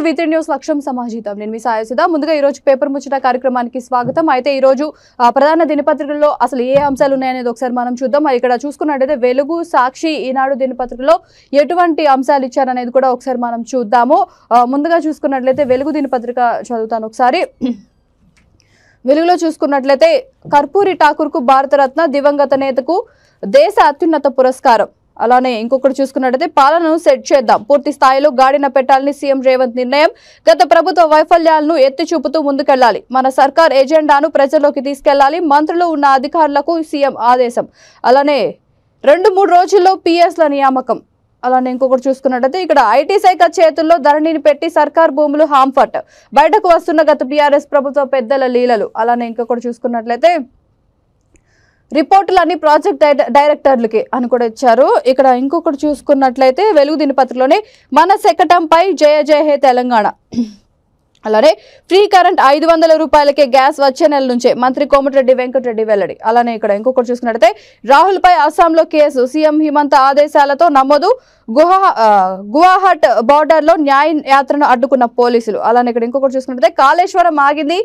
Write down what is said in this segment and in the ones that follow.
V3 news లక్ష్యం సమాజితం. నేను మీ సాయసుధ. ముందుగా ఈ రోజు పేపర్ ముచ్చట కార్యక్రమానికి స్వాగతం. అయితే ఈ రోజు ప్రధాన దినపత్రికల్లో అసలు ఏ అంశాలు ఉన్నాయనేది ఒకసారి మనం చూద్దాం. ఇక్కడ చూసుకున్నట్లయితే వెలుగు, సాక్షి, ఈనాడు దినపత్రికల్లో ఎటువంటి అంశాలు ఇచ్చారనేది కూడా ఒకసారి మనం చూద్దాము. ముందుగా చూసుకున్నట్లయితే వెలుగు దినపత్రిక చదువుతాను ఒకసారి. వెలుగులో చూసుకున్నట్లయితే కర్పూరి ఠాకూర్కు భారతరత్న, దివంగత నేతకు దేశ అత్యున్నత పురస్కారం. అలానే ఇంకొకటి చూసుకున్నట్లయితే పాలనను సెట్ చేద్దాం, పూర్తి స్థాయిలో గాడిన పెట్టాలని సీఎం రేవంత్ నిర్ణయం. గత ప్రభుత్వ వైఫల్యాలను ఎత్తి చూపుతూ ముందుకెళ్లాలి, మన సర్కార్ ఎజెండాను ప్రజల్లోకి తీసుకెళ్లాలి, మంత్రులు ఉన్న అధికారులకు సీఎం ఆదేశం. అలానే 2-3 రోజుల్లో పిఎస్ల నియామకం. అలానే ఇంకొకటి చూసుకున్నట్లయితే ఇక్కడ ఐటీ శాఖ చేతుల్లో ధరణిని పెట్టి సర్కార్ భూములు హాంఫట్, బయటకు వస్తున్న గత టీఆర్ఎస్ ప్రభుత్వ పెద్దల లీలలు. అలానే ఇంకొకటి చూసుకున్నట్లయితే రిపోర్టులన్నీ ప్రాజెక్ట్ డైరెక్టర్లకి అని కూడా ఇచ్చారు. ఇక్కడ ఇంకొకటి చూసుకున్నట్లయితే వెలుగు దినపత్రికలోనే మన శకటంపై జయ జయ హే తెలంగాణ. అలానే ఫ్రీ కరెంట్ 500 రూపాయలకే గ్యాస్ వచ్చే నెల నుంచే మంత్రి కోమటిరెడ్డి వెంకటరెడ్డి వెల్లడి. అలానే ఇక్కడ ఇంకొకటి చూసుకున్నట్లయితే రాహుల్ పై అస్సాంలో కేసు, సీఎం హిమంత ఆదేశాలతో నమోదు, గువాహట్ బార్డర్ లో న్యాయ యాత్రను అడ్డుకున్న పోలీసులు. అలానే ఇక్కడ ఇంకొకటి చూసుకున్నట్లయితే కాళేశ్వరం ఆగింది,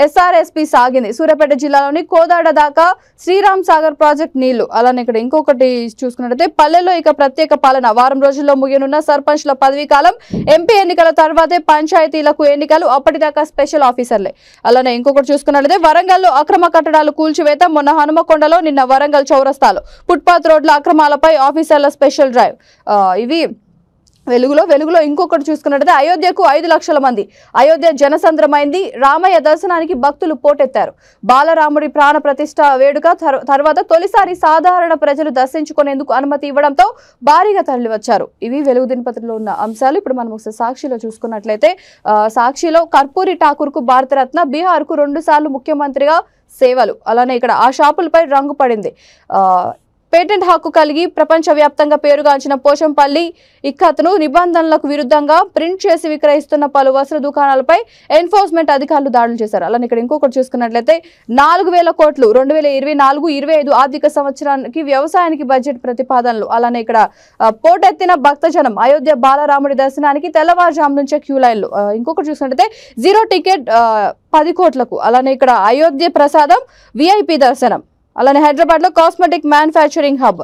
SRSP సాగింది, సూర్యాపేట జిల్లాలోని కోదాడ దాకా శ్రీరామ్ సాగర్ ప్రాజెక్ట్ నీళ్లు. అలానే ఇక్కడ ఇంకొకటి చూసుకున్నట్లయితే పల్లెల్లో ఇక ప్రత్యేక పాలన, వారం రోజుల్లో ముగియనున్న సర్పంచ్ల పదవీ కాలం, ఎంపీ ఎన్నికల తర్వాతే పంచాయతీలకు ఎన్నికలు, అప్పటిదాకా స్పెషల్ ఆఫీసర్లే. అలానే ఇంకొకటి చూసుకున్నట్లయితే వరంగల్లో అక్రమ కట్టడాలు కూల్చివేత, మొన్న హనుమకొండలో, నిన్న వరంగల్ చౌరస్తాలు ఫుట్పాత్ రోడ్ల అక్రమాలపై ఆఫీసర్ల స్పెషల్ డ్రైవ్. ఇవి వెలుగులో ఇంకొకటి చూసుకున్నట్లయితే అయోధ్యకు 5 లక్షల మంది, అయోధ్య జనసంద్రమైంది, రామయ్య దర్శనానికి భక్తులు పోటెత్తారు, బాలరాముడి ప్రాణ ప్రతిష్ఠ వేడుక తర్వాత తొలిసారి సాధారణ ప్రజలు దర్శించుకునేందుకు అనుమతి ఇవ్వడంతో భారీగా తరలివచ్చారు. ఇవి వెలుగు దినపత్రికలో ఉన్న అంశాలు. ఇప్పుడు మనం ఒకసారి సాక్షిలో చూసుకున్నట్లయితే సాక్షిలో కర్పూరి ఠాకూర్కు భారతరత్న, బీహార్కు 2 సార్లు ముఖ్యమంత్రిగా సేవలు. అలానే ఇక్కడ ఆ షాపులపై రంగు పడింది. పేటెంట్ హక్కు కలిగి ప్రపంచవ్యాప్తంగా పేరుగాంచిన పోచంపల్లి ఇక్కత్ను నిబంధనలకు విరుద్ధంగా ప్రింట్ చేసి విక్రయిస్తున్న పలు వస్త్ర దుకాణాలపై ఎన్ఫోర్స్మెంట్ అధికారులు దాడులు చేశారు. అలానే ఇక్కడ ఇంకొకటి చూసుకున్నట్లయితే 4,000 కోట్లు 2024-25 ఆర్థిక సంవత్సరానికి వ్యవసాయానికి బడ్జెట్ ప్రతిపాదనలు. అలానే ఇక్కడ పోటెత్తిన భక్తజనం, అయోధ్య బాలరాముడి దర్శనానికి తెల్లవారుజాము నుంచే క్యూ లైన్లు. ఇంకొకటి చూసుకున్నట్లయితే 0 టికెట్ 10 కోట్లకు. అలానే ఇక్కడ అయోధ్య ప్రసాదం VIP దర్శనం. అలానే హైదరాబాద్ లో కాస్మెటిక్ మ్యానుఫ్యాక్చరింగ్ హబ్.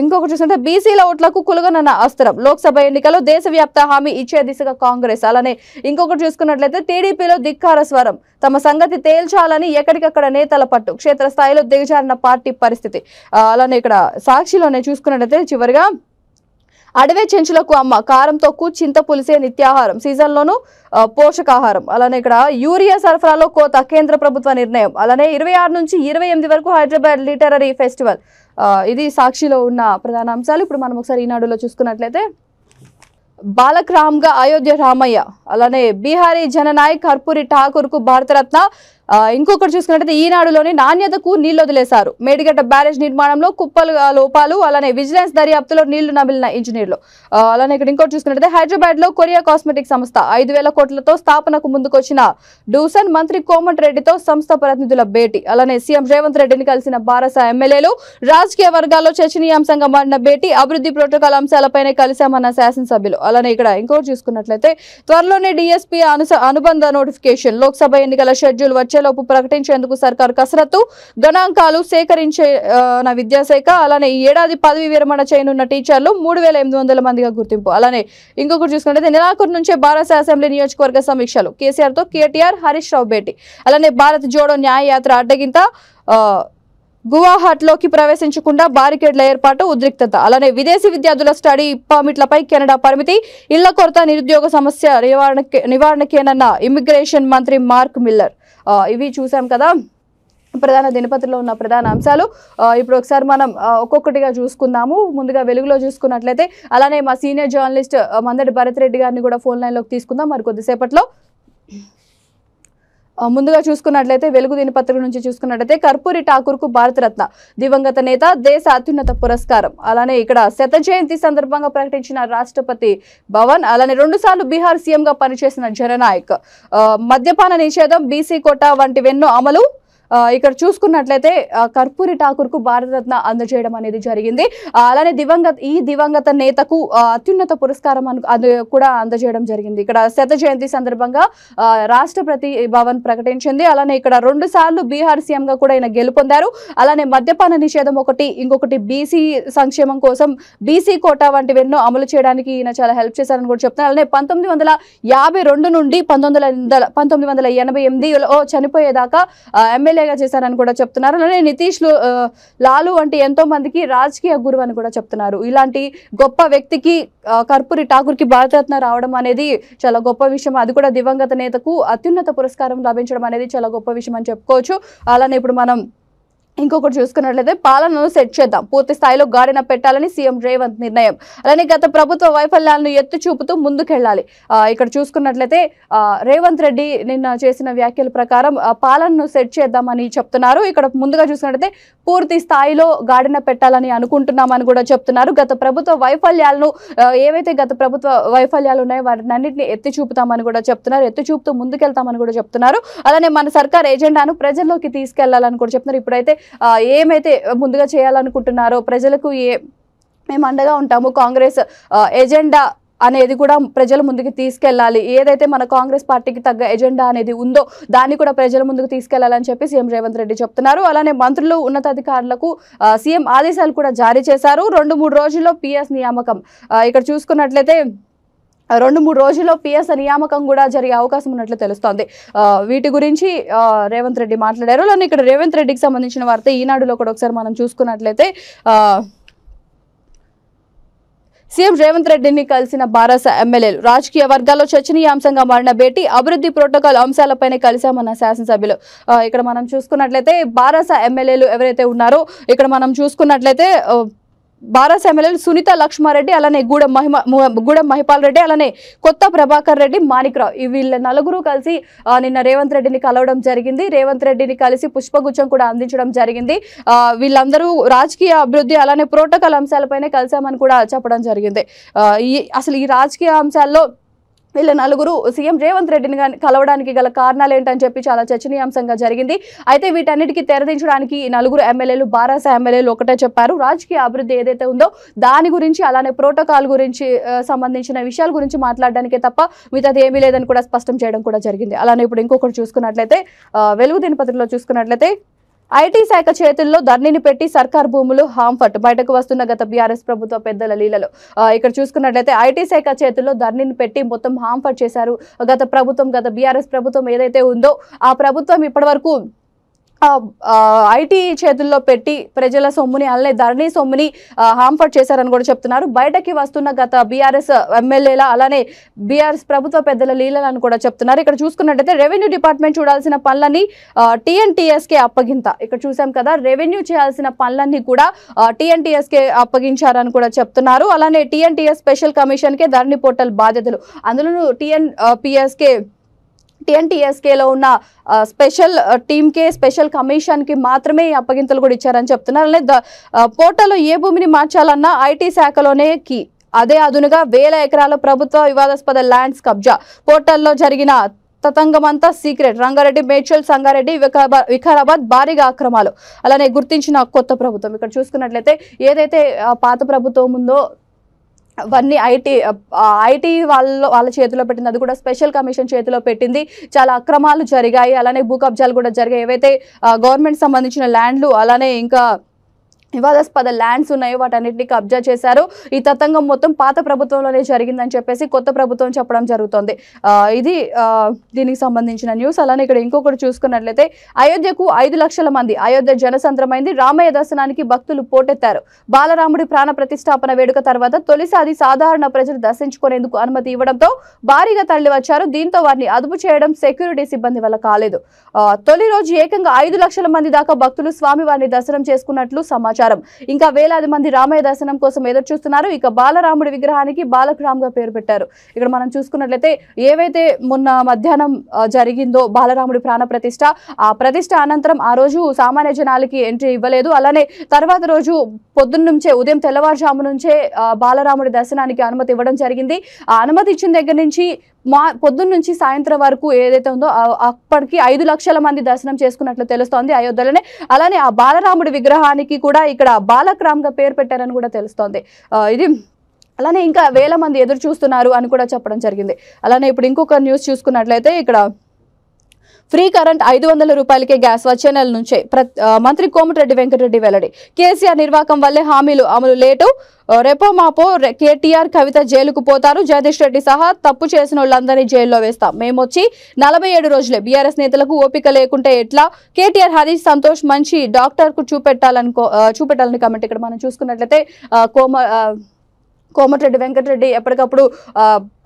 ఇంకొకటి చూస్తుంటే బీసీల ఓట్లకు కులగనన్న అస్త్రం, లోక్సభ ఎన్నికల్లో దేశవ్యాప్త హామీ ఇచ్చే దిశగా కాంగ్రెస్. అలానే ఇంకొకటి చూసుకున్నట్లయితే టీడీపీలో ధిక్కార స్వరం, తమ సంగతి తేల్చాలని ఎక్కడికక్కడ నేతల పట్టు, క్షేత్రస్థాయిలో దిగజారిన పార్టీ పరిస్థితి. అలానే ఇక్కడ సాక్షిలోనే చూసుకున్నట్లయితే చివరిగా అడవే చెంచులకు అమ్మ, కారంతో చింత పులిసే నిత్యాహారం, సీజన్లోనూ పోషకాహారం. అలానే ఇక్కడ యూరియా సరఫరాలో కోత, కేంద్ర ప్రభుత్వ నిర్ణయం. అలానే 26 నుంచి 28 వరకు హైదరాబాద్ లిటరరీ ఫెస్టివల్. ఇది సాక్షిలో ఉన్న ప్రధాన అంశాలు. ఇప్పుడు మనం ఒకసారి ఈనాడులో చూసుకున్నట్లయితే బాలక్ రామ్ గా అయోధ్య రామయ్య. అలానే బీహారీ జననాయక్ కర్పూరి ఠాకూర్కు భారతరత్న. ఇంకొకటి చూసుకున్నట్లయితే ఈనాడులోని నాణ్యతకు నీళ్లు వదిలేశారు, మేడిగడ్డ బ్యారేజ్ నిర్మాణంలో కుప్పలు లోపాలు. అలానే విజిలెన్స్ దర్యాప్తులో నీళ్లు నమిలిన ఇంజనీర్లు. అలానే ఇక్కడ ఇంకోటి చూసుకున్నట్లయితే హైదరాబాద్ లో కొరియా కాస్మెటిక్ సంస్థ 5,000 కోట్లతో స్థాపనకు ముందుకొచ్చిన డూసన్, మంత్రి కోమటిరెడ్డితో సంస్థ ప్రతినిధుల భేటీ. అలానే సీఎం రేవంత్ రెడ్డిని కలిసిన బారస ఎమ్మెల్యేలు, రాజకీయ వర్గాల్లో చర్చనీయాంశంగా మారిన భేటీ, అభివృద్ధి ప్రోటోకాల్ అంశాలపైనే కలిశామన్న శాసనసభ్యులు. అలానే ఇక్కడ ఇంకోటి చూసుకున్నట్లయితే త్వరలోనే DSP అనుబంధ నోటిఫికేషన్, లోక్సభ ఎన్నికల షెడ్యూల్ వచ్చేలోపు ప్రకటించేందుకు సర్కార్ కసరత్తు, గణాంకాలు సేకరించే విద్యాశాఖ. అలానే ఈ ఏడాది పదవి విరమణ చేయనున్న టీచర్లు 3,800 మందిగా గుర్తింపు. అలానే ఇంకొకటి చూసుకుంటే నెలాఖరు నుంచే బారాస అసెంబ్లీ నియోజకవర్గ సమీక్షలు, కేసీఆర్ తో KTR, హరీష్ రావు భేటీ. అలానే భారత్ జోడో న్యాయ యాత్ర అడ్డగింత, గువాహట్ లోకి ప్రవేశించకుండా బారికేడ్ల ఏర్పాటు, ఉద్రిక్తత. అలానే విదేశీ విద్యార్థుల స్టడీ పర్మిట్లపై కెనడా పరిమితి, ఇళ్ల కొరత, నిరుద్యోగ సమస్య నివారణకేనన్న ఇమిగ్రేషన్ మంత్రి మార్క్ మిల్లర్. ఇవి చూసాం కదా ప్రధాన దినపత్రికలో ఉన్న ప్రధాన అంశాలు. ఇప్పుడు ఒకసారి మనం ఒక్కొక్కటిగా చూసుకుందాము. ముందుగా వెలుగులో చూసుకున్నట్లయితే అలానే మా సీనియర్ జర్నలిస్ట్ మందడి భరత్ రెడ్డి గారిని కూడా ఫోన్ లైన్లోకి తీసుకుందాం మరి కొద్దిసేపట్లో. ముందుగా చూసుకున్నట్లయితే వెలుగు దినపత్రిక నుంచి చూసుకున్నట్లయితే కర్పూరి ఠాకూర్కు భారతరత్న, దివంగత నేత, దేశ అత్యున్నత పురస్కారం. అలానే ఇక్కడ శత జయంతి సందర్భంగా ప్రకటించిన రాష్ట్రపతి భవన్. అలానే 2 సార్లు బీహార్ సీఎంగా పనిచేసిన జననాయక్, మద్యపాన నిషేధం, బీసీ కోటా వంటివెన్నో అమలు, ఇక్కడ చూసుకున్నట్లయితే కర్పూరి ఠాకూర్ కు భారతరత్న అందజేయడం అనేది జరిగింది. అలానే దివంగత నేతకు అత్యున్నత పురస్కారం అది కూడా అందజేయడం జరిగింది. ఇక్కడ శత జయంతి సందర్భంగా రాష్ట్రపతి భవన్ ప్రకటించింది. అలానే ఇక్కడ 2 సార్లు బీహార్ సీఎం గా కూడా ఈయన గెలుపొందారు. అలానే మద్యపాన నిషేధం ఒకటి, ఇంకొకటి బీసీ సంక్షేమం కోసం బీసీ కోటా వంటివెన్నో అమలు చేయడానికి ఈయన చాలా హెల్ప్ చేశారని కూడా చెప్తున్నారు. అలానే 1952 నుండి 1988లో చనిపోయేదాకా ఎమ్మెల్యేగా చేశారని కూడా చెప్తున్నారు. అలానే నితీష్ లాలు వంటి ఎంతో మందికి రాజకీయ గురువు అని కూడా చెప్తున్నారు. ఇలాంటి గొప్ప వ్యక్తికి కర్పూరి ఠాకూర్ కి భారతరత్న రావడం అనేది చాలా గొప్ప విషయం. అది కూడా దివంగత నేతకు అత్యున్నత పురస్కారం లభించడం అనేది చాలా గొప్ప విషయం అని చెప్పుకోవచ్చు. అలానే ఇప్పుడు మనం ఇంకొకటి చూసుకున్నట్లయితే పాలనను సెట్ చేద్దాం, పూర్తి స్థాయిలో గాడిన పెట్టాలని సీఎం రేవంత్ నిర్ణయం. అలానే గత ప్రభుత్వ వైఫల్యాలను ఎత్తి చూపుతూ ముందుకెళ్లాలి. ఇక్కడ చూసుకున్నట్లయితే రేవంత్ రెడ్డి నిన్న చేసిన వ్యాఖ్యల ప్రకారం పాలనను సెట్ చేద్దామని చెప్తున్నారు. ఇక్కడ ముందుగా చూసుకున్నట్లయితే పూర్తి స్థాయిలో గాడిన పెట్టాలని అనుకుంటున్నామని కూడా చెప్తున్నారు. గత ప్రభుత్వ వైఫల్యాలను ఏవైతే గత ప్రభుత్వ వైఫల్యాలు ఉన్నాయో వాటినన్నింటినీ ఎత్తి చూపుతామని కూడా చెప్తున్నారు. ఎత్తి చూపుతూ ముందుకెళ్తామని కూడా చెప్తున్నారు. అలానే మన సర్కార్ ఎజెండాను ప్రజల్లోకి తీసుకెళ్లాలని కూడా చెప్తున్నారు. ఇప్పుడైతే ఏమైతే ముందుగా చేయాలనుకుంటున్నారో ప్రజలకు మేము అండగా ఉంటాము, కాంగ్రెస్ ఎజెండా అనేది కూడా ప్రజల ముందుకు తీసుకెళ్లాలి, ఏదైతే మన కాంగ్రెస్ పార్టీకి తగ్గ ఎజెండా అనేది ఉందో దాన్ని కూడా ప్రజల ముందుకు తీసుకెళ్లాలని చెప్పి సీఎం రేవంత్ రెడ్డి చెప్తున్నారు. అలానే మంత్రులు, ఉన్నతాధికారులకు సీఎం ఆదేశాలు కూడా జారీ చేశారు. 2-3 రోజుల్లో పిఎస్ నియామకం. ఇక్కడ చూసుకున్నట్లయితే 2-3 రోజుల్లో పిఎస్ నియామకం కూడా జరిగే అవకాశం ఉన్నట్లు తెలుస్తోంది. వీటి గురించి రేవంత్ రెడ్డి మాట్లాడారు. అలానే ఇక్కడ రేవంత్ రెడ్డికి సంబంధించిన వార్త ఈనాడులో కూడా ఒకసారి మనం చూసుకున్నట్లయితే సీఎం రేవంత్ రెడ్డిని కలిసిన బారాస ఎమ్మెల్యేలు, రాజకీయ వర్గాల్లో చర్చనీయాంశంగా మారిన భేటీ, అభివృద్ధి ప్రోటోకాల్ అంశాలపైనే కలిశామన్న శాసనసభ్యులు. ఇక్కడ మనం చూసుకున్నట్లయితే బారాస ఎమ్మెల్యేలు ఎవరైతే ఉన్నారో ఇక్కడ మనం చూసుకున్నట్లయితే బారాస ఎమ్మెల్యేలు సునీత లక్ష్మారెడ్డి, అలానే గూడెం మహిపాల్ రెడ్డి, అలానే కొత్త ప్రభాకర్ రెడ్డి, మాణిక్రావు, వీళ్ళ నలుగురు కలిసి నిన్న రేవంత్ రెడ్డిని కలవడం జరిగింది. రేవంత్ రెడ్డిని కలిసి పుష్పగుచ్చం కూడా అందించడం జరిగింది. వీళ్ళందరూ రాజకీయ అభివృద్ధి అలానే ప్రోటోకాల్ అంశాలపైనే కలిసామని కూడా చెప్పడం జరిగింది. అసలు ఈ రాజకీయ అంశాల్లో వీళ్ళ నలుగురు సీఎం రేవంత్ రెడ్డిని కలవడానికి గల కారణాలు ఏంటని చెప్పి చాలా చర్చనీయాంశంగా జరిగింది. అయితే వీటన్నిటికీ తెరదించడానికి ఈ నలుగురు ఎమ్మెల్యేలు, బారాస ఎమ్మెల్యేలు ఒకటే చెప్పారు, రాజకీయ అభివృద్ధి ఏదైతే ఉందో దాని గురించి అలానే ప్రోటోకాల్ గురించి సంబంధించిన విషయాల గురించి మాట్లాడడానికే తప్ప మిగతాది ఏమీ లేదని కూడా స్పష్టం చేయడం కూడా జరిగింది. అలానే ఇప్పుడు ఇంకొకటి చూసుకున్నట్లయితే వెలుగు దినపత్రికలో చూసుకున్నట్లయితే ఐటీ శాఖ చేతుల్లో ధర్నీని పెట్టి సర్కార్ భూములు హాంఫట్, బయటకు వస్తున్న గత బీఆర్ఎస్ ప్రభుత్వ పెద్దల లీలలు. ఇక్కడ చూసుకున్నట్లయితే ఐటీ శాఖ చేతుల్లో ధర్నీని పెట్టి మొత్తం హాంఫట్ చేశారు గత బీఆర్ఎస్ ప్రభుత్వం ఏదైతే ఉందో ఆ ప్రభుత్వం ఇప్పటి వరకు ఐటీ చేతుల్లో పెట్టి ప్రజల సొమ్ముని అలానే ధరణి సొమ్ముని హాంఫర్ట్ చేశారని కూడా చెప్తున్నారు. బయటకి వస్తున్న గత బీఆర్ఎస్ ఎమ్మెల్యేల అలానే బీఆర్ఎస్ ప్రభుత్వ పెద్దల లీలలని కూడా చెప్తున్నారు. ఇక్కడ చూసుకున్నట్టయితే రెవెన్యూ డిపార్ట్మెంట్ చూడాల్సిన పనులన్నీ టీఎన్టీఎస్కే అప్పగింత. ఇక్కడ చూసాం కదా, రెవెన్యూ చేయాల్సిన పనులన్నీ కూడా టీఎన్టీఎస్కే అప్పగించారని కూడా చెప్తున్నారు. అలానే టీఎన్టీఎస్ స్పెషల్ కమిషన్కే ధరణి పోర్టల్ బాధ్యతలు, అందులో టీఎన్టీఎస్కేలో ఉన్న స్పెషల్ టీమ్కే స్పెషల్ కమిషన్కి మాత్రమే అప్పగింతలు కూడా ఇచ్చారని చెప్తున్నారు. అలానే పోర్టల్లో ఏ భూమిని మార్చాలన్నా ఐటీ శాఖలోనే కీ. అదే అదునుగా 1000 ఎకరాల ప్రభుత్వ వివాదాస్పద ల్యాండ్స్ కబ్జా. పోర్టల్లో జరిగిన తతంగమంతా సీక్రెట్. రంగారెడ్డి, మేడ్చల్, సంగారెడ్డి, వికారాబాద్ భారీగా అక్రమాలు. అలానే గుర్తించిన కొత్త ప్రభుత్వం. ఇక్కడ చూసుకున్నట్లయితే ఏదైతే పాత ప్రభుత్వం ఉందో అవన్నీ ఐటీ వాళ్ళ చేతిలో పెట్టింది, అది కూడా స్పెషల్ కమిషన్ చేతిలో పెట్టింది. చాలా అక్రమాలు జరిగాయి, అలానే భూ కబ్జాలు కూడా జరిగాయి. ఏవైతే గవర్నమెంట్ సంబంధించిన ల్యాండ్లు అలానే ఇంకా వివాదాస్పద ల్యాండ్స్ ఉన్నాయో వాటన్నిటిని కబ్జా చేశారు. ఈ తతంగం మొత్తం పాత ప్రభుత్వంలోనే జరిగిందని చెప్పేసి కొత్త ప్రభుత్వం చెప్పడం జరుగుతుంది. ఇది దీనికి సంబంధించిన న్యూస్. అలానే ఇక్కడ ఇంకొకటి చూసుకున్నట్లయితే అయోధ్యకు 5 లక్షల మంది, అయోధ్య జనసంద్రమైంది. రామయ్య దర్శనానికి భక్తులు పోటెత్తారు. బాలరాముడి ప్రాణ ప్రతిష్టాపన వేడుక తర్వాత తొలిసారి సాధారణ ప్రజలు దర్శించుకునేందుకు అనుమతి ఇవ్వడంతో భారీగా తరలి వచ్చారు. దీంతో వారిని అదుపు చేయడం సెక్యూరిటీ సిబ్బంది వల్ల కాలేదు. తొలి రోజు ఏకంగా 5 లక్షల మంది దాకా భక్తులు స్వామివారిని దర్శనం చేసుకున్నట్లు సమాచారం. ఇంకా వేలాది మంది రామయ్య దర్శనం కోసం ఎదురు చూస్తున్నారు. ఇక బాలరాముడి విగ్రహానికి బాలరామ్ గా పేరు పెట్టారు. ఇక్కడ మనం చూసుకున్నట్లయితే ఏవైతే మొన్న మధ్యాహ్నం జరిగిందో బాలరాముడి ప్రాణ ప్రతిష్ట, ఆ ప్రతిష్ట అనంతరం ఆ రోజు సామాన్య జనాలకి ఎంట్రీ ఇవ్వలేదు. అలానే తర్వాత రోజు పొద్దున్న నుంచే ఉదయం తెల్లవారుజాము నుంచే బాలరాముడి దర్శనానికి అనుమతి ఇవ్వడం జరిగింది. ఆ అనుమతి ఇచ్చిన దగ్గర నుంచి పొద్దున్న నుంచి సాయంత్రం వరకు ఏదైతే ఉందో అప్పటికి 5 లక్షల మంది దర్శనం చేసుకున్నట్లు తెలుస్తోంది అయోధ్యలోనే. అలానే ఆ బాలరాముడి విగ్రహానికి కూడా ఇక్కడ బాలక్రామ్ గా పేరు పెట్టారని కూడా తెలుస్తోంది. ఇది అలానే ఇంకా వేల మంది ఎదురు చూస్తున్నారు అని కూడా చెప్పడం జరిగింది. అలానే ఇప్పుడు ఇంకొక న్యూస్ చూసుకున్నట్లయితే ఇక్కడ ఫ్రీ కరెంట్ 500 రూపాయలకే గ్యాస్ వచ్చే నెల నుంచే మంత్రి కోమటిరెడ్డి వెంకటరెడ్డి వెల్లడి. కేసీఆర్ నిర్వాకం వల్లే హామీలు అమలు లేటు, రెపో మాపో కేటీఆర్ కవిత జైలుకు పోతారు, జగదీష్ రెడ్డి సహా తప్పు చేసిన వాళ్ళందరినీ జైల్లో వేస్తాం, మేమొచ్చి 47 రోజులే, బీఆర్ఎస్ నేతలకు ఓపిక లేకుంటే ఎట్లా, కేటీఆర్ హరీష్ సంతోష్ మంచి డాక్టర్ కు చూపెట్టాలని కమెంట్. ఇక్కడ మనం చూసుకున్నట్లయితే కోమటిరెడ్డి వెంకటరెడ్డి ఎప్పటికప్పుడు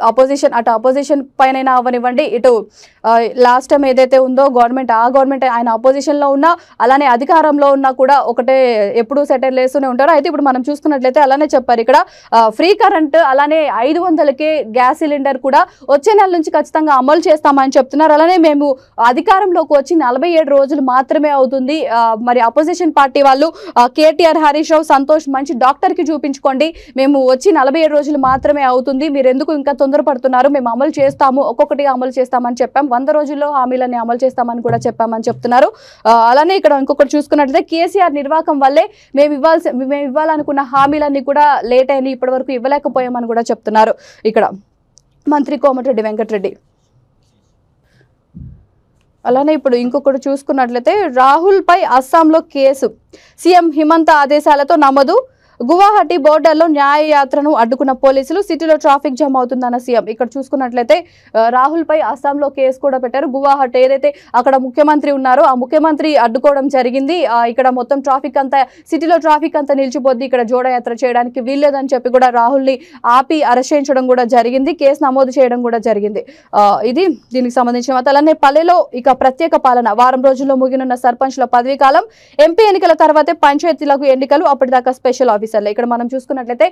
అపోజిషన్ పైన అవనివ్వండి, ఇటు లాస్ట్ టైం ఏదైతే ఉందో గవర్నమెంట్ ఆయన అపోజిషన్లో ఉన్నా అలానే అధికారంలో ఉన్నా కూడా ఒకటే ఎప్పుడూ సెటిల్ వేస్తూనే ఉంటారు. అయితే ఇప్పుడు మనం చూసుకున్నట్లయితే అలానే చెప్పారు ఇక్కడ ఫ్రీ కరెంట్ అలానే 500కే గ్యాస్ సిలిండర్ కూడా వచ్చే నెల నుంచి ఖచ్చితంగా అమలు చేస్తామని చెప్తున్నారు. అలానే మేము అధికారంలోకి వచ్చి 47 రోజులు మాత్రమే అవుతుంది, మరి అపోజిషన్ పార్టీ వాళ్ళు కేటీఆర్ హరీష్ రావు సంతోష్ మంచి డాక్టర్కి చూపించుకోండి, మేము వచ్చి 47 రోజులు మాత్రమే అవుతుంది, మీరు ఎందుకు ఇంకా తొందరపడుతున్నారు, మేము అమలు చేస్తాము, ఒక్కొక్కటిగా అమలు చేస్తామని చెప్పాం, 100 రోజుల్లో హామీలని అమలు చేస్తామని కూడా చెప్పామని చెప్తున్నారు. అలానే ఇక్కడ ఇంకొకటి చూసుకున్నట్లయితే కేసీఆర్ నిర్వాకం వల్లే మేము ఇవ్వాలనుకున్న హామీలన్నీ కూడా లేట్ అయినాయి, ఇప్పటి వరకు ఇవ్వలేకపోయామని కూడా చెప్తున్నారు ఇక్కడ మంత్రి కోమటిరెడ్డి వెంకటరెడ్డి. అలానే ఇప్పుడు ఇంకొకటి చూసుకున్నట్లయితే రాహుల్ పై అస్సాంలో కేసు, సీఎం హిమంత ఆదేశాలతో నమోదు, గువాహటి బోర్డర్లో న్యాయయాత్రను అడ్డుకున్న పోలీసులు, సిటీలో ట్రాఫిక్ జామ్ అవుతుందన్న సీఎం. ఇక్కడ చూసుకున్నట్లయితే రాహుల్ పై అస్సాంలో కేసు కూడా పెట్టారు. గువాహటి ఏదైతే అక్కడ ముఖ్యమంత్రి ఉన్నారో ఆ ముఖ్యమంత్రి అడ్డుకోవడం జరిగింది, ఇక్కడ మొత్తం ట్రాఫిక్ అంతా సిటీలో ట్రాఫిక్ అంతా నిలిచిపోద్ది, ఇక్కడ జోడయాత్ర చేయడానికి వీల్లేదని చెప్పి కూడా రాహుల్ని ఆపి అరెస్ట్ చేయించడం కూడా జరిగింది, కేసు నమోదు చేయడం కూడా జరిగింది. ఇది దీనికి సంబంధించిన అలానే పల్లెలో ఇక ప్రత్యేక పాలన, వారం రోజుల్లో ముగినున్న సర్పంచ్ల పదవీ కాలం, ఎంపీ ఎన్నికల తర్వాతే పంచాయతీలకు ఎన్నికలు, అప్పటిదాకా స్పెషల్ ఆఫీసర్లు. ఇక్కడ మనం చూసుకున్నట్లయితే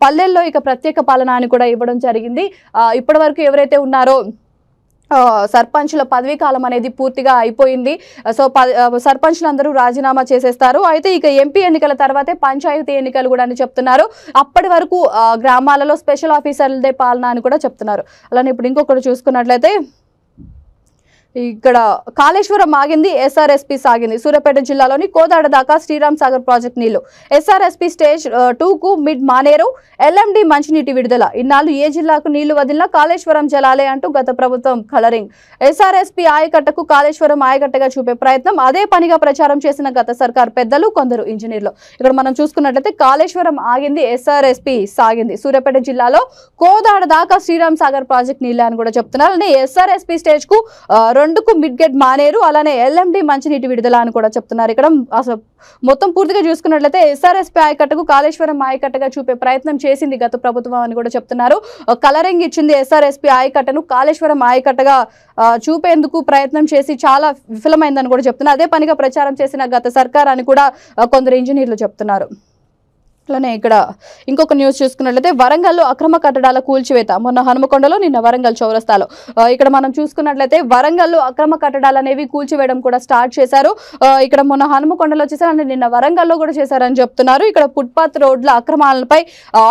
పల్లెల్లో ఇక ప్రత్యేక పాలన అని కూడా ఇవ్వడం జరిగింది. ఇప్పటి వరకు ఎవరైతే ఉన్నారో సర్పంచ్ల పదవీ కాలం అనేది పూర్తిగా అయిపోయింది, సో సర్పంచ్లందరూ రాజీనామా చేసేస్తారు. అయితే ఇక ఎంపీ ఎన్నికల తర్వాతే పంచాయతీ ఎన్నికలు కూడా అని చెప్తున్నారు, అప్పటి వరకు గ్రామాలలో స్పెషల్ ఆఫీసర్లదే పాలన అని కూడా చెప్తున్నారు. అలానే ఇప్పుడు ఇంకొకటి చూసుకున్నట్లయితే ఇక్కడ కాళేశ్వరం ఆగింది, ఎస్ఆర్ఎస్పీ సాగింది, సూర్యాపేట జిల్లాలోని కోదాడ దాకా శ్రీరామ్ సాగర్ ప్రాజెక్ట్ నీళ్లు, ఎస్ఆర్ఎస్పీ స్టేజ్ 2కు మిడ్ మానేరు, ఎల్ఎండి మంచినీటి విడుదల, ఇన్నాళ్ళు ఏ జిల్లాకు నీళ్లు వదిలినా కాళేశ్వరం జలాలే అంటూ గత ప్రభుత్వం కలరింగ్, ఎస్ఆర్ఎస్పీ ఆయకట్టకు కాళేశ్వరం ఆయకట్టగా చూపే ప్రయత్నం, అదే పనిగా ప్రచారం చేసిన గత సర్కార్ పెద్దలు, కొందరు ఇంజనీర్లు. ఇక్కడ మనం చూసుకున్నట్లయితే కాళేశ్వరం ఆగింది, ఎస్ఆర్ఎస్పీ సాగింది, సూర్యాపేట జిల్లాలో కోదాడ దాకా శ్రీరామ్ సాగర్ ప్రాజెక్ట్ నీళ్లు అని కూడా చెప్తున్నారు. అలానే ఎస్ఆర్ఎస్పీ స్టేజ్ కు 2కు మిడ్ గేట్ మానేరు, అలానే ఎల్ఎండి మంచినీటి విడుదల అని కూడా చెప్తున్నారు. ఇక్కడ అసలు మొత్తం పూర్తిగా చూసుకున్నట్లయితే ఎస్ఆర్ఎస్పీ ఆయకట్టకు కాళేశ్వరం ఆయకట్టగా చూపే ప్రయత్నం చేసింది గత ప్రభుత్వం అని కూడా చెప్తున్నారు. కలరింగ్ ఇచ్చింది ఎస్ఆర్ఎస్పీ ఆయకట్టను కాళేశ్వరం ఆయకట్టగా చూపేందుకు ప్రయత్నం చేసి చాలా విఫలమైందని కూడా చెప్తున్నారు, అదే పనిగా ప్రచారం చేసిన గత సర్కార్ అని కూడా కొందరు ఇంజనీర్లు చెప్తున్నారు. అలానే ఇక్కడ ఇంకొక న్యూస్ చూసుకున్నట్లయితే వరంగల్లో అక్రమ కట్టడాల కూల్చివేత, మొన్న హనుమకొండలో నిన్న వరంగల్ చౌరస్తాలో. ఇక్కడ మనం చూసుకున్నట్లయితే వరంగల్లో అక్రమ కట్టడాలు అనేవి కూల్చివేయడం కూడా స్టార్ట్ చేశారు. ఇక్కడ మొన్న హనుమకొండలో చేశారు, అంటే నిన్న వరంగల్లో కూడా చేశారని చెప్తున్నారు. ఇక్కడ ఫుట్పాత్ రోడ్ల అక్రమాలపై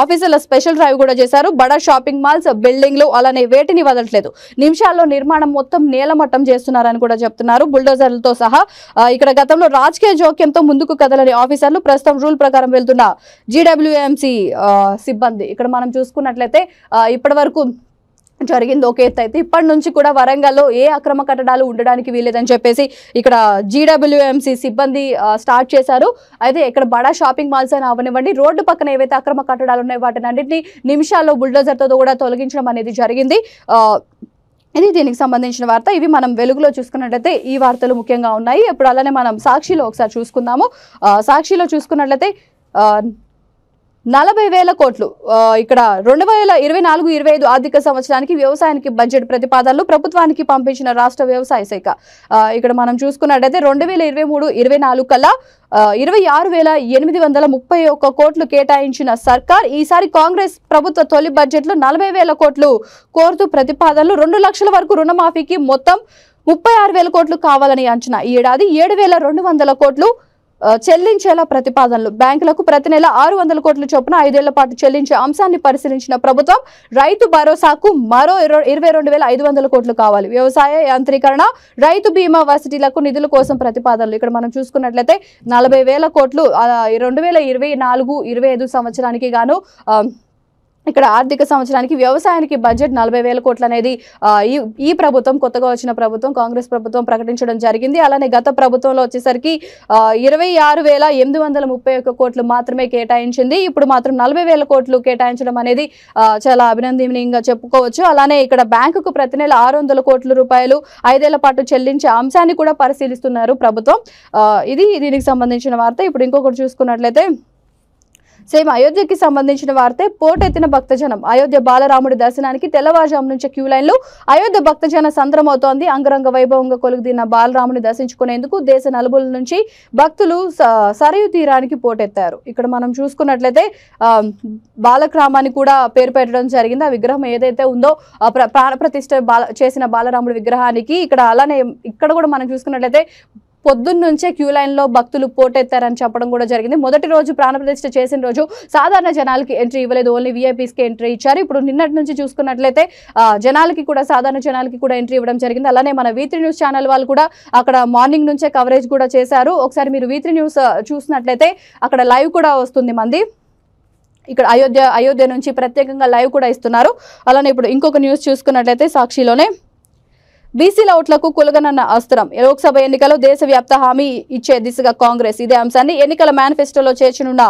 ఆఫీసర్ల స్పెషల్ డ్రైవ్ కూడా చేశారు. బడా షాపింగ్ మాల్స్, బిల్డింగ్లు అలానే వేటిని వదలట్లేదు, నిమిషాల్లో నిర్మాణం మొత్తం నేలమట్టం చేస్తున్నారని కూడా చెప్తున్నారు, బుల్డోజర్లతో సహా. ఇక్కడ గతంలో రాజకీయ జోక్యంతో ముందుకు కదలని ఆఫీసర్లు ప్రస్తుతం రూల్ ప్రకారం వెళ్తున్న జీడబ్ల్యూఎంసీ సిబ్బంది. ఇక్కడ మనం చూసుకున్నట్లయితే ఇప్పటి వరకు జరిగింది ఒక ఎత్తు, అయితే ఇప్పటి నుంచి కూడా వరంగల్లో ఏ అక్రమ కట్టడాలు ఉండడానికి వీలేదని చెప్పేసి ఇక్కడ జీడబ్ల్యూఎంసీ సిబ్బంది స్టార్ట్ చేశారు. అయితే ఇక్కడ బడా షాపింగ్ మాల్స్ అయినా అవనివ్వండి, రోడ్డు పక్కన ఏవైతే అక్రమ కట్టడాలు ఉన్నాయో వాటిని అన్నింటినీ నిమిషాల్లో బుల్డోజర్తో కూడా తొలగించడం అనేది జరిగింది. ఇది దీనికి సంబంధించిన వార్త. ఇవి మనం వెలుగులో చూసుకున్నట్లయితే ఈ వార్తలు ముఖ్యంగా ఉన్నాయి. ఇప్పుడు అలానే మనం సాక్షిలో ఒకసారి చూసుకుందాము. సాక్షిలో చూసుకున్నట్లయితే 40,000 కోట్లు ఇక్కడ 2024-25 ఆర్థిక సంవత్సరానికి వ్యవసాయానికి బడ్జెట్ ప్రతిపాదనలు ప్రభుత్వానికి పంపించిన రాష్ట్ర వ్యవసాయ శాఖ. ఇక్కడ మనం చూసుకున్నట్లయితే 2023-24 కల్లా 26,831 కోట్లు కేటాయించిన సర్కార్ ఈసారి కాంగ్రెస్ ప్రభుత్వ తొలి బడ్జెట్లో 40,000 కోట్లు కోరుతూ ప్రతిపాదనలు, 2 లక్షల వరకు రుణమాఫీకి మొత్తం 36,000 కోట్లు కావాలని అంచనా, ఈ ఏడాది 7,200 కోట్లు చెల్లించేలా ప్రతిపాదనలు. బ్యాంకులకు ప్రతి నెల 600 కోట్ల చొప్పున 5 ఏళ్ల పాటు చెల్లించే అంశాన్ని పరిశీలించిన ప్రభుత్వం రైతు భరోసాకు మరో 22,500 కోట్లు కావాలి. వ్యవసాయ యాంత్రీకరణ, రైతు బీమా, వర్సిటీలకు నిధుల కోసం ప్రతిపాదనలు. ఇక్కడ మనం చూసుకున్నట్లయితే 40,000 కోట్లు 2024-25 సంవత్సరానికి గాను ఇక్కడ ఆర్థిక సంవత్సరానికి వ్యవసాయానికి బడ్జెట్ 40,000 కోట్లు అనేది ఈ ప్రభుత్వం, కొత్తగా వచ్చిన ప్రభుత్వం, కాంగ్రెస్ ప్రభుత్వం ప్రకటించడం జరిగింది. అలానే గత ప్రభుత్వంలో వచ్చేసరికి 26,831 కోట్లు మాత్రమే కేటాయించింది. ఇప్పుడు మాత్రం 40,000 కోట్లు కేటాయించడం అనేది చాలా అభినందనీయంగా చెప్పుకోవచ్చు. అలానే ఇక్కడ బ్యాంకుకు ప్రతి నెల 600 కోట్ల రూపాయలు 5 ఏళ్ల పాటు చెల్లించే అంశాన్ని కూడా పరిశీలిస్తున్నారు ప్రభుత్వం. దీనికి సంబంధించిన వార్త. ఇప్పుడు ఇంకొకటి చూసుకున్నట్లయితే సేమ్ అయోధ్యకి సంబంధించిన వార్తే. పోటెత్తిన భక్తజనం. అయోధ్య బాలరాముడి దర్శనానికి తెల్లవారుజాము నుంచి క్యూ లైన్లు. అయోధ్య భక్తజన సంద్రమవుతోంది. అంగరంగ వైభవంగా కొలుగుదీన బాలరాముని దర్శించుకునేందుకు దేశ నలుమూలల నుంచి భక్తులు సరయు తీరానికి పోటెత్తారు. ఇక్కడ మనం చూసుకున్నట్లయితే బాలగ్రామాన్ని కూడా పేరు పెట్టడం జరిగింది. ఆ విగ్రహం ఏదైతే ఉందో ప్రాణ ప్రతిష్ఠ చేసిన బాలరాముడి విగ్రహానికి ఇక్కడ, అలానే ఇక్కడ కూడా మనం చూసుకున్నట్లయితే పొద్దున్న నుంచే క్యూ లైన్ లో భక్తులు పోటెత్తారని చెప్పడం కూడా జరిగింది. మొదటి రోజు ప్రాణప్రతిష్ఠ చేసిన రోజు సాధారణ జనాలకి ఎంట్రీ ఇవ్వలేదు, ఓన్లీ విఐపీస్ కి ఎంట్రీ ఇచ్చారు. ఇప్పుడు నిన్నటి నుంచి చూసుకున్నట్లయితే జనాలకి కూడా, సాధారణ జనాలకి కూడా ఎంట్రీ ఇవ్వడం జరిగింది. అలానే మన V3 న్యూస్ ఛానల్ వాళ్ళు కూడా అక్కడ మార్నింగ్ నుంచే కవరేజ్ కూడా చేశారు. ఒకసారి మీరు V3 న్యూస్ చూసినట్లయితే అక్కడ లైవ్ కూడా వస్తుంది మంది. ఇక్కడ అయోధ్య నుంచి ప్రత్యేకంగా లైవ్ కూడా ఇస్తున్నారు. అలానే ఇప్పుడు ఇంకొక న్యూస్ చూసుకున్నట్లయితే సాక్షిలోనే బీసీల ఓట్లకు కులగనన్న అస్త్రం. లోక్సభ ఎన్నికల్లో దేశవ్యాప్త హామీ ఇచ్చే దిశగా కాంగ్రెస్. ఇదే అంశాన్ని ఎన్నికల మేనిఫెస్టోలో చేర్చనున్న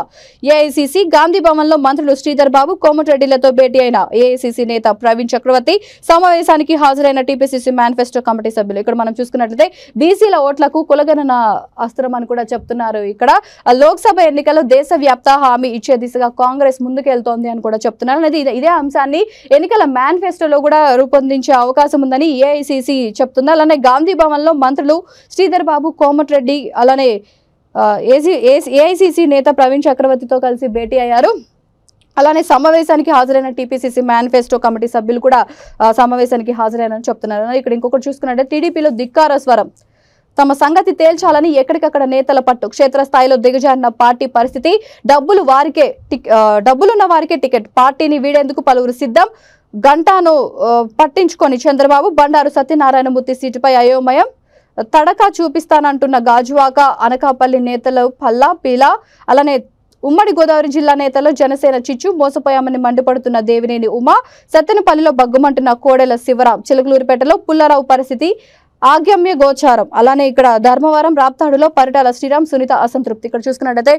ఏఐసీసీ. గాంధీ భవన్ లో మంత్రులు శ్రీధర్ బాబు, కోమటిరెడ్డిలతో భేటీ అయిన ఏఐసీసీ నేత ప్రవీణ్ చక్రవర్తి. సమావేశానికి హాజరైన టీపీసీసీ మేనిఫెస్టో కమిటీ సభ్యులు. ఇక్కడ మనం చూసుకున్నట్లయితే బీసీల ఓట్లకు కులగనన్న అస్త్రం అని కూడా చెప్తున్నారు. ఇక్కడ లోక్సభ ఎన్నికల్లో దేశవ్యాప్త హామీ ఇచ్చే దిశగా కాంగ్రెస్ ముందుకెళ్తోంది అని కూడా చెప్తున్నారు. అనేది ఇదే అంశాన్ని ఎన్నికల మేనిఫెస్టోలో కూడా రూపొందించే అవకాశం ఉందని ఏఐసీసీ చెప్తుంది. అలానే గాంధీ భవన్ లో మంత్రులు శ్రీధర్ బాబు, కోమటిరెడ్డి, అలానే ఏఐసీసీ నేత ప్రవీణ్ చక్రవర్తితో కలిసి భేటీ అయ్యారు. అలానే సమావేశానికి హాజరైన టీపీసీసీ మేనిఫెస్టో కమిటీ సభ్యులు కూడా సమావేశానికి హాజరైనని చెప్తున్నారు. ఇక్కడ ఇంకొకటి చూసుకున్నట్టే టీడీపీలో ధిక్కార స్వరం. తమ సంగతి తేల్చాలని ఎక్కడికక్కడ నేతల పట్టు. క్షేత్రస్థాయిలో దిగజారిన పార్టీ పరిస్థితి. డబ్బులున్న వారికే టికెట్. పార్టీని వీడేందుకు పలువురు సిద్ధం. గంటాను పట్టించుకొని చంద్రబాబు. బండారు సత్యనారాయణమూర్తి సీటుపై అయోమయం. తడక చూపిస్తానంటున్న గాజువాక, అనకాపల్లి నేతలు పల్లా పీలా. అలానే ఉమ్మడి గోదావరి జిల్లా నేతలు జనసేన చిచ్చు. మోసపోయామని మండిపడుతున్న దేవినేని ఉమా. సత్తెనపల్లిలో బగ్గుమంటున్న కోడెల శివరాం. చిలకలూరిపేటలో పుల్లారావు పరిస్థితి ఆగమ్య గోచారం. అలానే ఇక్కడ ధర్మవరం, రాప్తాడులో పరిటాల శ్రీరామ్, సునీత అసంతృప్తి. ఇక్కడ చూసుకున్నట్టయితే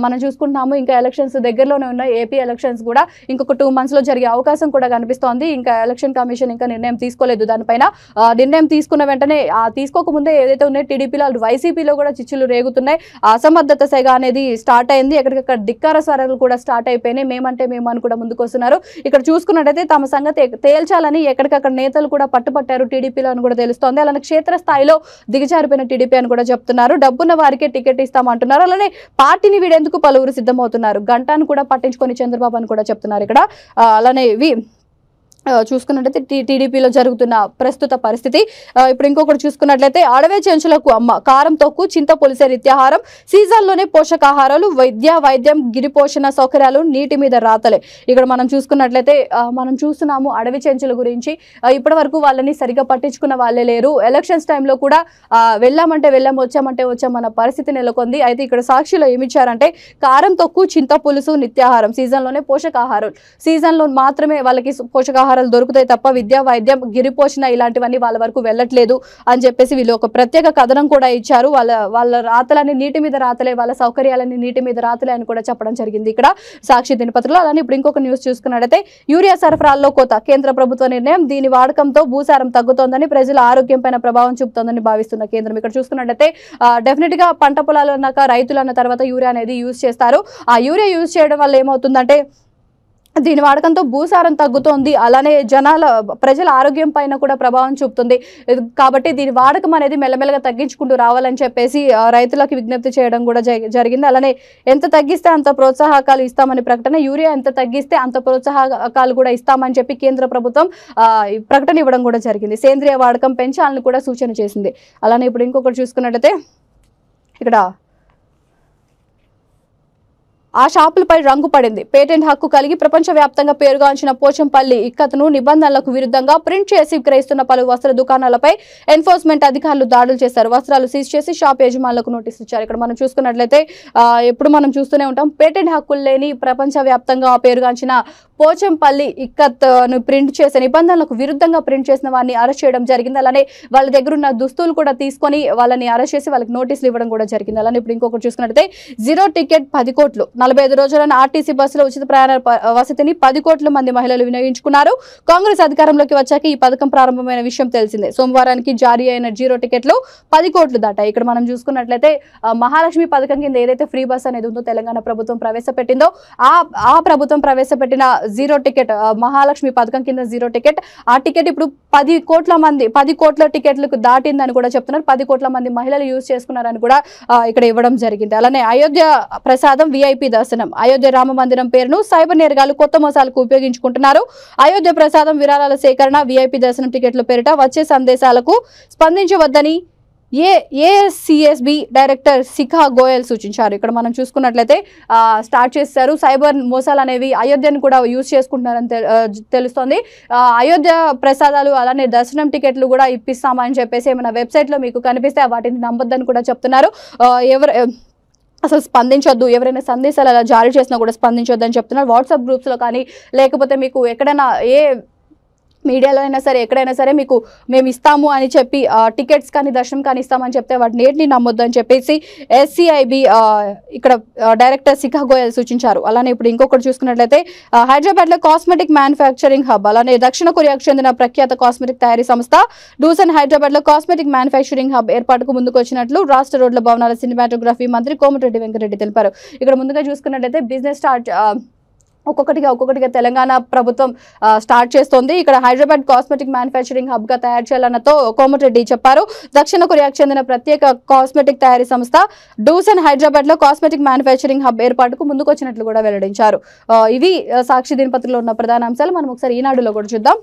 మనం చూసుకుంటున్నాము ఇంకా ఎలక్షన్స్ దగ్గరలోనే ఉన్నాయి. ఏపీ ఎలక్షన్స్ కూడా ఇంకొక 2 months లో జరిగే అవకాశం కూడా కనిపిస్తోంది. ఇంకా ఎలక్షన్ కమిషన్ ఇంకా నిర్ణయం తీసుకోలేదు దానిపైన. నిర్ణయం తీసుకున్న వెంటనే తీసుకోకముందే ఏదైతే ఉన్నాయో టీడీపీలో, వైసీపీలో కూడా చిచ్చులు రేగుతున్నాయి. అసమర్థత సెగ అనేది స్టార్ట్ అయింది. ఎక్కడికక్కడ ధిక్కార స్వరాలు కూడా స్టార్ట్ అయిపోయినాయి. మేమంటే మేము అని కూడా ముందుకు వస్తున్నారు. ఇక్కడ చూసుకున్నట్టయితే తమ సంగతి తేల్చాలని ఎక్కడికక్కడ నేతలు కూడా పట్టుపట్టారు టీడీపీలో అని కూడా తెలుస్తోంది. అలానే క్షేత్రస్థాయిలో దిగజారిపోయిన టీడీపీ అని కూడా చెప్తున్నారు. డబ్బున్న వారికే టికెట్ ఇస్తామంటున్నారు. అలానే పార్టీని వీడేందుకు పలువురు సిద్ధమవుతున్నారు. గంటాను కూడా పట్టించుకొని చంద్రబాబు అని కూడా చెప్తున్నారు ఇక్కడ. అలానే చూసుకున్నట్లయితే టీడీపీలో జరుగుతున్న ప్రస్తుత పరిస్థితి. ఇప్పుడు ఇంకొకటి చూసుకున్నట్లయితే అడవే చెంచులకు అమ్మ. కారం తొక్కు, చింత పులిసే నిత్యాహారం. సీజన్లోనే పోషకాహారాలు, వైద్యం, గిరిపోషణ సౌకర్యాలు, నీటి మీద రాతలే. ఇక్కడ మనం చూసుకున్నట్లయితే మనం చూస్తున్నాము అడవి చెంచుల గురించి. ఇప్పటి వరకు వాళ్ళని సరిగా పట్టించుకున్న వాళ్ళే లేరు. ఎలక్షన్స్ టైంలో కూడా వెళ్ళామంటే వెళ్ళాం, వచ్చామంటే వచ్చామన్న పరిస్థితి నెలకొంది. అయితే ఇక్కడ సాక్షిలో ఏమిచ్చారంటే కారం తొక్కు, చింత పులుసు, నిత్యాహారం. సీజన్లోనే పోషకాహారాలు. సీజన్లో మాత్రమే వాళ్ళకి పోషకాహారాలు దొరుకుతాయి తప్ప విద్యా, వైద్యం, గిరిపోషణ ఇలాంటివన్నీ వాళ్ళ వరకు వెళ్ళట్లేదు అని చెప్పేసి వీళ్ళు ఒక ప్రత్యేక కథనం కూడా ఇచ్చారు. వాళ్ళ రాతలన్నీ నీటి మీద రాతలే, వాళ్ళ సౌకర్యాలన్నీ నీటి మీద రాతలే అని కూడా చెప్పడం జరిగింది ఇక్కడ సాక్షి దినపత్రికలో. అలానే ఇప్పుడు ఇంకొక న్యూస్ చూసుకున్నట్లయితే యూరియా సరఫరాల్లో కోత. కేంద్ర ప్రభుత్వ నిర్ణయం. దీని వాడకంతో భూసారం తగ్గుతోందని, ప్రజల ఆరోగ్యం పైన ప్రభావం చూపుతోందని భావిస్తున్న కేంద్రం. ఇక్కడ చూసుకున్నట్లయితే డెఫినెట్ గా పంట పొలాలు అన్నాక రైతులు అన్న తర్వాత యూరియా అనేది యూజ్ చేస్తారు. ఆ యూరియా యూజ్ చేయడం వల్ల ఏమవుతుందంటే దీని వాడకంతో భూసారం తగ్గుతోంది. అలానే ప్రజల ఆరోగ్యం పైన కూడా ప్రభావం చూపుతుంది. కాబట్టి దీని వాడకం అనేది మెల్లమెల్లగా తగ్గించుకుంటూ రావాలని చెప్పేసి రైతులకు విజ్ఞప్తి చేయడం కూడా జరిగింది. అలానే ఎంత తగ్గిస్తే అంత ప్రోత్సాహకాలు ఇస్తామని ప్రకటన. యూరియా ఎంత తగ్గిస్తే అంత ప్రోత్సాహకాలు కూడా ఇస్తామని చెప్పి కేంద్ర ప్రభుత్వం ప్రకటన ఇవ్వడం కూడా జరిగింది. సేంద్రియ వాడకం పెంచాలని కూడా సూచన చేసింది. అలానే ఇప్పుడు ఇంకొకటి చూసుకున్నట్లయితే ఇక్కడ ఆ షాపులపై రంగు పడింది. పేటెంట్ హక్కు కలిగి ప్రపంచవ్యాప్తంగా పేరుగాంచిన పోచంపల్లి ఇక్కత్ను నిబంధనలకు విరుద్ధంగా ప్రింట్ చేసి విక్రయిస్తున్న పలు వస్త్ర దుకాణాలపై ఎన్ఫోర్స్మెంట్ అధికారులు దాడులు చేశారు. వస్త్రాలు సీజ్ చేసి షాప్ యజమానులకు నోటీసులు ఇచ్చారు. ఇక్కడ మనం చూసుకున్నట్లయితే ఎప్పుడు మనం చూస్తూనే ఉంటాం, పేటెంట్ హక్కులు లేని ప్రపంచవ్యాప్తంగా పేరుగాంచిన పోచంపల్లి ఇక్కత్ను ప్రింట్ చేసే నిబంధనలకు విరుద్ధంగా ప్రింట్ చేసిన వారిని అరెస్ట్ చేయడం జరిగింది. అలానే వాళ్ళ దగ్గర ఉన్న దుస్తులు కూడా తీసుకొని వాళ్ళని అరెస్ట్ చేసి వాళ్ళకి నోటీసులు ఇవ్వడం కూడా జరిగింది. అలానే ఇప్పుడు ఇంకొకటి చూసుకున్నట్లయితే జీరో టికెట్ 10 కోట్లు 45 రోజులను ఆర్టీసీ బస్సులో ఉచిత ప్రయాణ వసతిని 10 కోట్ల మంది మహిళలు వినియోగించుకున్నారు. కాంగ్రెస్ అధికారంలోకి వచ్చాక ఈ పథకం ప్రారంభమైన విషయం తెలిసిందే. సోమవారానికి జారీ అయిన జీరో టికెట్లు 10 కోట్లు దాటాయి. ఇక్కడ మనం చూసుకున్నట్లయితే మహాలక్ష్మి పథకం కింద ఏదైతే ఫ్రీ బస్ అనేది ఉందో తెలంగాణ ప్రభుత్వం ప్రవేశపెట్టిందో ఆ ప్రభుత్వం ప్రవేశపెట్టిన జీరో టికెట్ మహాలక్ష్మి పథకం కింద జీరో టికెట్, ఆ టికెట్ ఇప్పుడు 10 కోట్ల టికెట్లకు దాటిందని కూడా చెప్తున్నారు. 10 కోట్ల మంది మహిళలు యూజ్ చేసుకున్నారని కూడా ఇక్కడ ఇవ్వడం జరిగింది. అలానే అయోధ్య ప్రసాదం VIP దర్శనం, అయోధ్య రామ మందిరం పేరును సైబర్ నేరగాళ్లు కొత్త మోసాలకు ఉపయోగించుకుంటున్నారు. అయోధ్య ప్రసాదం విరాళాల సేకరణ, VIP దర్శనం టికెట్ల పేరిట వచ్చే సందేశాలకు స్పందించవద్దని ASCSB డైరెక్టర్ శిఖా గోయల్ సూచించారు. ఇక్కడ మనం చూసుకున్నట్లయితే స్టార్ట్ చేశారు. సైబర్ మోసాలు అనేవి అయోధ్యను కూడా యూజ్ చేసుకుంటున్నారని తెలుస్తోంది. అయోధ్య ప్రసాదాలు అలానే దర్శనం టికెట్లు కూడా ఇప్పిస్తామని చెప్పేసి ఏమైనా వెబ్సైట్లో మీకు కనిపిస్తే వాటిని నమ్మొద్దని కూడా చెప్తున్నారు. అసలు స్పందించొద్దు, ఎవరైనా సందేశాలు అలా జారీ చేసినా కూడా స్పందించొద్దు అని చెప్తున్నారు. వాట్సాప్ గ్రూప్స్లో కానీ లేకపోతే మీకు ఎక్కడైనా ఏ మీడియాలో అయినా సరే ఎక్కడైనా సరే మీకు మేము ఇస్తాము అని చెప్పి టికెట్స్ కానీ దర్శనం కానీ ఇస్తామని చెప్తే వాటిని ఏంటి నమ్మొద్దు అని చెప్పేసి SCIB ఇక్కడ డైరెక్టర్ శిఖా గోయల్ సూచించారు. అలానే ఇప్పుడు ఇంకొకటి చూసుకున్నట్లయితే హైదరాబాద్లో కాస్మెటిక్ మ్యానుఫ్యాక్చరింగ్ హబ్, అలానే దక్షిణ కొరియాకు చెందిన ప్రఖ్యాత కాస్మెటిక్ తయారీ సంస్థ డూసన్ హైదరాబాద్లో కాస్మెటిక్ మ్యానుఫ్యాక్చరింగ్ హబ్ ఏర్పాటుకు ముందుకు వచ్చినట్లు రాష్ట్ర రోడ్ల భవనాల సినిమాటోగ్రఫీ మంత్రి కోమటిరెడ్డి వెంకటరెడ్డి తెలిపారు. ఇక్కడ ముందుగా చూసుకున్నట్లయితే బిజినెస్ స్టార్ట్ ఒక్కొక్కటిగా తెలంగాణ ప్రభుత్వం స్టార్ట్ చేస్తోంది. ఇక్కడ హైదరాబాద్ కాస్మెటిక్ మ్యానుఫ్యాక్చరింగ్ హబ్ గా తయారు చేయాలన్నతో కోమటిరెడ్డి చెప్పారు. దక్షిణ కొరియాకు చెందిన ప్రత్యేక కాస్మెటిక్ తయారీ సంస్థ డూసన్ హైదరాబాద్ లో కాస్మెటిక్ మ్యానుఫ్యాక్చరింగ్ హబ్ ఏర్పాటుకు ముందుకు వచ్చినట్లు కూడా వెల్లడించారు. ఇవి సాక్షి దినపత్రికలో ఉన్న ప్రధాన అంశాలు. మనం ఒకసారి ఈనాడులో కూడా చూద్దాం.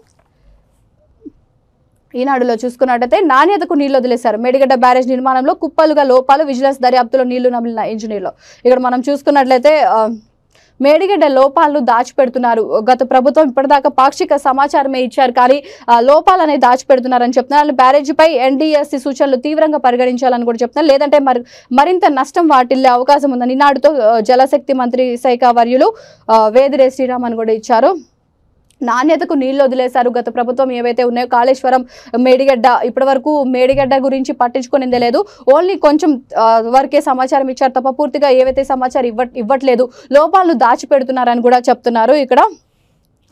ఈనాడులో చూసుకున్నట్టయితే నాణ్యతకు నీళ్లు వదిలేశారు. మేడిగడ్డ బ్యారేజ్ నిర్మాణంలో కుప్పలుగా లోపాలు, విజిలెన్స్ దర్యాప్తులో నీళ్లు నమిలిన ఇంజనీర్లు. ఇక్కడ మనం చూసుకున్నట్లయితే మేడిగడ్డ లోపాలను దాచిపెడుతున్నారు. గత ప్రభుత్వం ఇప్పటిదాకా పాక్షిక సమాచారమే ఇచ్చారు, కానీ లోపాలనే దాచిపెడుతున్నారని చెప్తున్నారు. బ్యారేజీపై NDSC సూచనలు తీవ్రంగా పరిగణించాలని కూడా చెప్తున్నారు. లేదంటే మరింత నష్టం వాటిల్లే అవకాశం ఉందని ఈనాడుతో జలశక్తి మంత్రి శాఖ వర్యులు వేదిరే శ్రీరామన్ కూడా ఇచ్చారు. నాణ్యతకు నీళ్లు వదిలేశారు. గత ప్రభుత్వం ఏవైతే ఉన్నాయో కాళేశ్వరం, మేడిగడ్డ, ఇప్పటి వరకు మేడిగడ్డ గురించి పట్టించుకునేదే లేదు. ఓన్లీ కొంచెం వరకే సమాచారం ఇచ్చారు తప్ప పూర్తిగా ఏవైతే సమాచారం ఇవ్వట్లేదు, లోపాలను దాచిపెడుతున్నారని కూడా చెప్తున్నారు ఇక్కడ.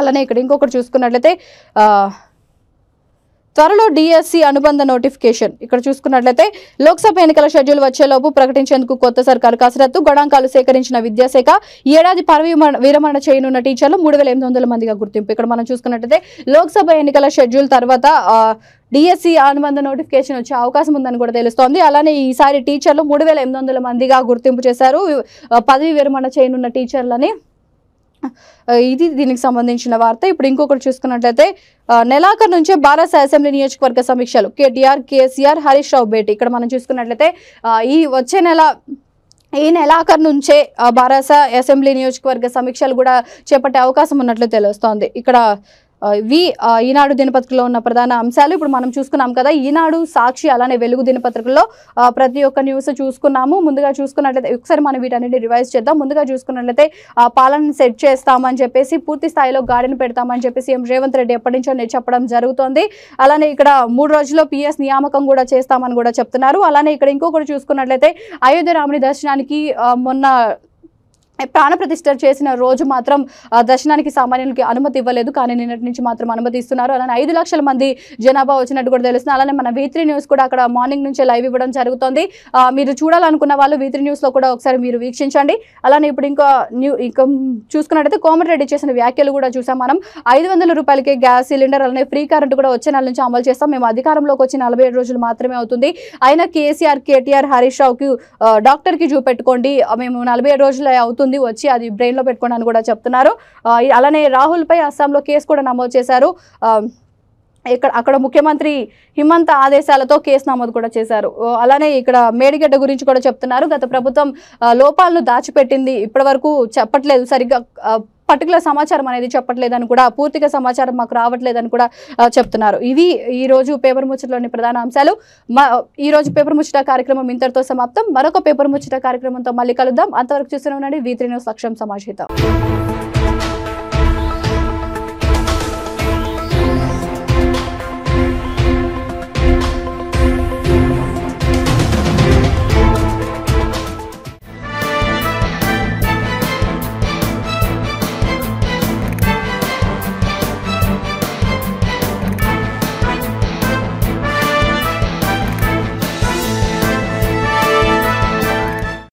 అలానే ఇక్కడ ఇంకొకటి చూసుకున్నట్లయితే త్వరలో DSC అనుబంధ నోటిఫికేషన్. ఇక్కడ చూసుకున్నట్లయితే లోక్సభ ఎన్నికల షెడ్యూల్ వచ్చేలోపు ప్రకటించేందుకు కొత్త సర్కారు కసరత్తు. గణాంకాలు సేకరించిన విద్యాశాఖ ఏడాది విరమణ చేయనున్న టీచర్లు 3800 మందిగా గుర్తింపు. ఇక్కడ మనం చూసుకున్నట్లయితే లోక్సభ ఎన్నికల షెడ్యూల్ తర్వాత DSC అనుబంధ నోటిఫికేషన్ వచ్చే అవకాశం ఉందని కూడా తెలుస్తోంది. అలానే ఈసారి టీచర్లు 3800 మందిగా గుర్తింపు చేశారు. పదవి విరమణ చేయనున్న టీచర్లని. ఇది దీనికి సంబంధించిన వార్త. ఇప్పుడు ఇంకొకటి చూసుకున్నట్లయితే నెలాఖరు నుంచే బారాస అసెంబ్లీ నియోజకవర్గ సమీక్షలు. KTR, KCR, హరీష్ రావు భేటీ. ఇక్కడ మనం చూసుకున్నట్లయితే ఈ నెలాఖరు నుంచే బారాస అసెంబ్లీ నియోజకవర్గ సమీక్షలు కూడా చేపట్టే అవకాశం ఉన్నట్లు తెలుస్తోంది. ఇక్కడ ఈనాడు దినపత్రికలో ఉన్న ప్రధాన అంశాలు ఇప్పుడు మనం చూసుకున్నాం కదా. ఈనాడు, సాక్షి అలానే వెలుగు దినపత్రికల్లో ప్రతి ఒక్క న్యూస్ చూసుకున్నాము. ముందుగా చూసుకున్నట్లయితే ఒకసారి మనం వీటన్నిటిని రివైజ్ చేద్దాం. ముందుగా చూసుకున్నట్లయితే పాలనను సెట్ చేస్తామని చెప్పేసి, పూర్తి స్థాయిలో గాడిని పెడతామని చెప్పేసి రేవంత్ రెడ్డి ఎప్పటి నుంచో చెప్పడం జరుగుతోంది. అలానే ఇక్కడ 3 రోజుల్లో PS నియామకం కూడా చేస్తామని కూడా చెప్తున్నారు. అలానే ఇక్కడ ఇంకొకటి చూసుకున్నట్లయితే అయోధ్య రాముని దర్శనానికి మొన్న ప్రాణప్రతిష్ఠ చేసిన రోజు మాత్రం దర్శనానికి సామాన్యులకి అనుమతి ఇవ్వలేదు, కానీ నిన్నటి నుంచి మాత్రం అనుమతి ఇస్తున్నారు. అలానే 5 లక్షల మంది జనాభా వచ్చినట్టు కూడా తెలుస్తుంది. అలానే మన V3 న్యూస్ కూడా అక్కడ మార్నింగ్ నుంచే లైవ్ ఇవ్వడం జరుగుతుంది. మీరు చూడాలనుకున్న వాళ్ళు V3 న్యూస్లో కూడా ఒకసారి మీరు వీక్షించండి. అలానే ఇప్పుడు ఇంకా చూసుకున్నట్టయితే కోమటిరెడ్డి చేసిన వ్యాఖ్యలు కూడా చూసాం మనం. 500 రూపాయలకే గ్యాస్ సిలిండర్, అలానే ఫ్రీ కరెంట్ కూడా వచ్చే నెల నుంచి అమలు చేస్తాం. మేము అధికారంలోకి వచ్చి 47 రోజులు మాత్రమే అవుతుంది. అయినా KCR, KTR, హరీష్ రావుకి డాక్టర్కి చూపెట్టుకోండి, మేము 47 రోజులు అవుతుంది వచ్చి అది బ్రెయిన్ లో పెట్టుకోండి అని కూడా చెప్తున్నారు. అలానే రాహుల్ పై అస్సాంలో కేసు కూడా నమోదు చేశారు. అక్కడ ముఖ్యమంత్రి హిమంత ఆదేశాలతో కేసు నమోదు కూడా చేశారు. అలానే ఇక్కడ మేడిగడ్డ గురించి కూడా చెప్తున్నారు. గత ప్రభుత్వం లోపాలను దాచిపెట్టింది, ఇప్పటి వరకు చెప్పట్లేదు, సరిగ్గా పర్టికులర్ సమాచారం అనేది చెప్పట్లేదని కూడా, పూర్తిగా సమాచారం మాకు రావట్లేదని కూడా చెప్తున్నారు. ఇవి ఈ రోజు పేపర్ ముచ్చటలోని ప్రధాన అంశాలు. ఈ రోజు పేపర్ ముచ్చట కార్యక్రమం ఇంతటితో సమాప్తం. మరొక పేపర్ ముచ్చట కార్యక్రమంతో మళ్ళీ కలుద్దాం. అంతవరకు చూస్తూనే ఉండండి V3 న్యూస్, లక్ష్యం సమాజహితం.